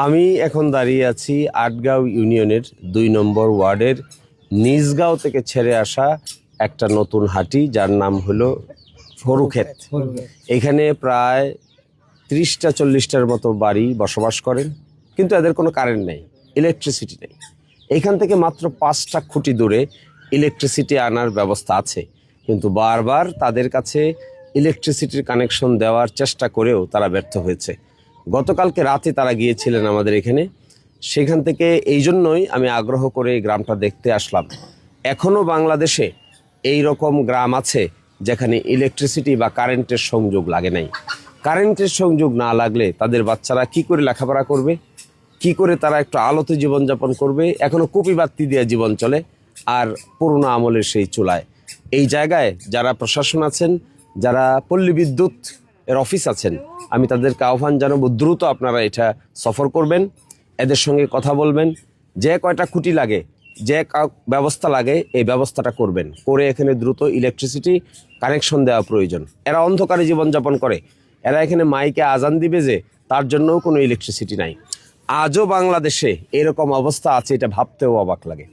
আমি এখন দাঁড়িয়ে আছি আটগাঁও ইউনিয়নের ২ নম্বর ওয়ার্ডের নিজগাঁও থেকে ছেড়ে আসা একটা নতুন হাটি, যার নাম হলো সরুক্ষেত। এখানে প্রায় ৩০-৪০টার মতো বাড়ি বসবাস করেন, কিন্তু এদের কোনো কারেন্ট নেই, ইলেকট্রিসিটি নেই। এখান থেকে মাত্র ৫টা খুঁটি দূরে ইলেকট্রিসিটি আনার ব্যবস্থা আছে, কিন্তু বারবার তাদের কাছে ইলেকট্রিসিটির কানেকশন দেওয়ার চেষ্টা করেও তারা ব্যর্থ হয়েছে। গতকালকে রাতে তারা গিয়েছিলেন আমাদের এখানে, সেখান থেকে এই জন্যই আমি আগ্রহ করে এই গ্রামটা দেখতে আসলাম। এখনও বাংলাদেশে এই রকম গ্রাম আছে যেখানে ইলেকট্রিসিটি বা কারেন্টের সংযোগ লাগে নাই। কারেন্টের সংযোগ না লাগলে তাদের বাচ্চারা কি করে লেখাপড়া করবে, কি করে তারা একটু আলোতে জীবনযাপন করবে? এখনও কুপি বাতি দিয়ে জীবন চলে, আর পুরনো আমলের সেই চুলায়। এই জায়গায় যারা প্রশাসন আছেন, যারা পল্লী বিদ্যুৎ এর অফিস আছেন, আমি তাদেরকে আহ্বান জানাবো, দ্রুত আপনারা এটা সফর করবেন, এদের সঙ্গে কথা বলবেন, যে কয়টা খুঁটি লাগে, যে ব্যবস্থা লাগে এই ব্যবস্থাটা করবেন, করে এখানে দ্রুত ইলেকট্রিসিটি কানেকশন দেওয়া প্রয়োজন। এরা অন্ধকারে জীবনযাপন করে, এরা এখানে মাইকে আজান দিবে যে তার জন্যও কোনো ইলেকট্রিসিটি নাই। আজও বাংলাদেশে এরকম অবস্থা আছে, এটা ভাবতেও অবাক লাগে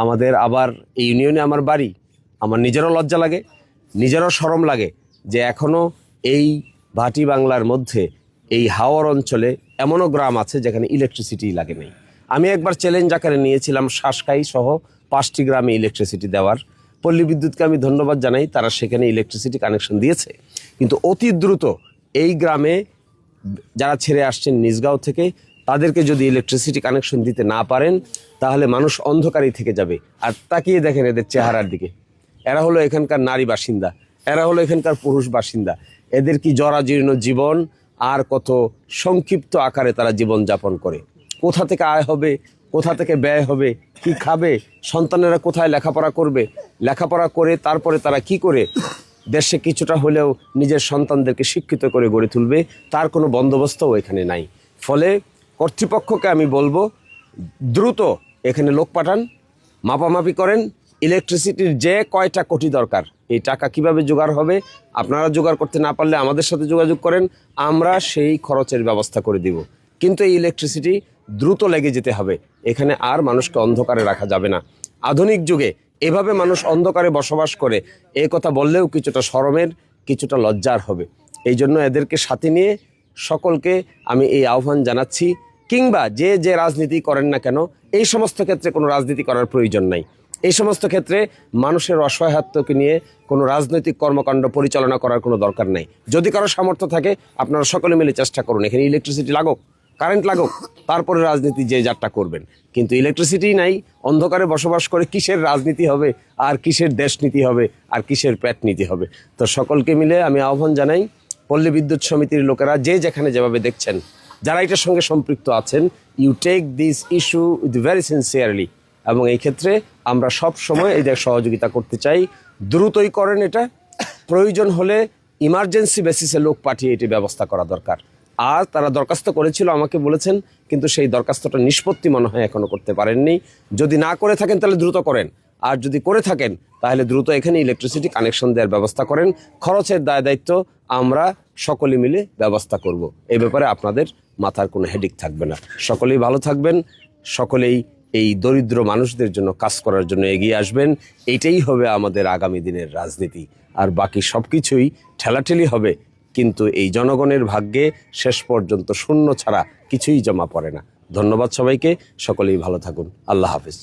আমাদের। আবার এই ইউনিয়নে আমার বাড়ি, আমার নিজেরও লজ্জা লাগে, নিজেরও শরম লাগে যে এখনও এই ভাটি বাংলার মধ্যে এই হাওর অঞ্চলে এমনও গ্রাম আছে যেখানে ইলেকট্রিসিটি লাগে নেই। আমি একবার চ্যালেঞ্জ আকারে নিয়েছিলাম শাসকাই সহ 5টি গ্রামে ইলেকট্রিসিটি দেওয়ার। পল্লী বিদ্যুৎকে আমি ধন্যবাদ জানাই, তারা সেখানে ইলেকট্রিসিটি কানেকশন দিয়েছে। কিন্তু অতি দ্রুত এই গ্রামে যারা ছেড়ে আসছেন নিজগাঁও থেকে, তাদেরকে যদি ইলেকট্রিসিটি কানেকশন দিতে না পারেন তাহলে মানুষ অন্ধকারেই থেকে যাবে। আর তাকিয়ে দেখেন এদের চেহারার দিকে, এরা হলো এখানকার নারী বাসিন্দা, এরা হলো এখানকার পুরুষ বাসিন্দা। এদের কি জরাজীর্ণ জীবন, আর কত সংক্ষিপ্ত আকারে তারা জীবন যাপন করে। কোথা থেকে আয় হবে, কোথা থেকে ব্যয় হবে, কি খাবে, সন্তানেরা কোথায় লেখাপড়া করবে, লেখাপড়া করে তারপরে তারা কি করে দেশে কিছুটা হলেও নিজের সন্তানদেরকে শিক্ষিত করে গড়ে তুলবে, তার কোনো বন্দোবস্তও এখানে নাই। ফলে কর্তৃপক্ষকে আমি বলবো, দ্রুত এখানে লোক পাঠান, মাপামাপি করেন, ইলেকট্রিসিটির যে কয়টা কোটি দরকার, এই টাকা কিভাবে জোগাড় হবে, আপনারা জোগাড় করতে না পারলে আমাদের সাথে যোগাযোগ করেন, আমরা সেই খরচের ব্যবস্থা করে দিব। কিন্তু এই ইলেকট্রিসিটি দ্রুত লেগে যেতে হবে, এখানে আর মানুষকে অন্ধকারে রাখা যাবে না। আধুনিক যুগে এভাবে মানুষ অন্ধকারে বসবাস করে, এ কথা বললেও কিছুটা শরমের, কিছুটা লজ্জার হবে। এই জন্য এদেরকে সাথে নিয়ে সকলকে আমি এই আহ্বান জানাচ্ছি। কিংবা যে যে রাজনীতি করেন না কেন, এই সমস্ত ক্ষেত্রে কোনো রাজনীতি করার প্রয়োজন নাই। এই সমস্ত ক্ষেত্রে মানুষের অসহায়ত্বকে নিয়ে কোনো রাজনৈতিক কর্মকাণ্ড পরিচালনা করার কোনো দরকার নাই। যদি কারো সামর্থ্য থাকে আপনারা সকলে মিলে চেষ্টা করুন, এখানে ইলেকট্রিসিটি লাগুক, কারেন্ট লাগুক, তারপরে রাজনীতি যে যারটা করবেন। কিন্তু ইলেকট্রিসিটি নাই, অন্ধকারে বসবাস করে কিসের রাজনীতি হবে, আর কিসের দেশ নীতি হবে, আর কিসের পেট নীতি হবে? তো সকলকে মিলে আমি আহ্বান জানাই, পল্লী বিদ্যুৎ সমিতির লোকেরা যে যেখানে যেভাবে দেখছেন, যারা এটার সঙ্গে সম্পৃক্ত আছেন, you take this issue with very sincerely. এবং এই ক্ষেত্রে আমরা সব সময় এদের সহযোগিতা করতে চাই। দ্রুতই করেন এটা, প্রয়োজন হলে ইমার্জেন্সি বেসিসে লোক পাঠিয়ে এটি ব্যবস্থা করা দরকার। আর তারা দরখাস্ত করেছিল, আমাকে বলেছেন, কিন্তু সেই দরখাস্তটা নিষ্পত্তি মনে হয় এখনও করতে পারেননি। যদি না করে থাকেন তাহলে দ্রুত করেন, আর যদি করে থাকেন তাহলে দ্রুত এখানে ইলেকট্রিসিটি কানেকশন দেওয়ার ব্যবস্থা করেন। খরচের দায় দায়িত্ব আমরা সকলে মিলে ব্যবস্থা করব। এই ব্যাপারে আপনাদের মাথার কোনো হেডেক থাকবে না। সকলেই ভালো থাকবেন, সকলেই এই দরিদ্র মানুষদের জন্য কাজ করার জন্য এগিয়ে আসবেন। এইটাই হবে আমাদের আগামী দিনের রাজনীতি। আর বাকি সব কিছুই ঠেলাঠেলি হবে, কিন্তু এই জনগণের ভাগ্যে শেষ পর্যন্ত শূন্য ছাড়া কিছুই জমা পড়ে না। ধন্যবাদ সবাইকে, সকলেই ভালো থাকুন। আল্লাহ হাফিজ।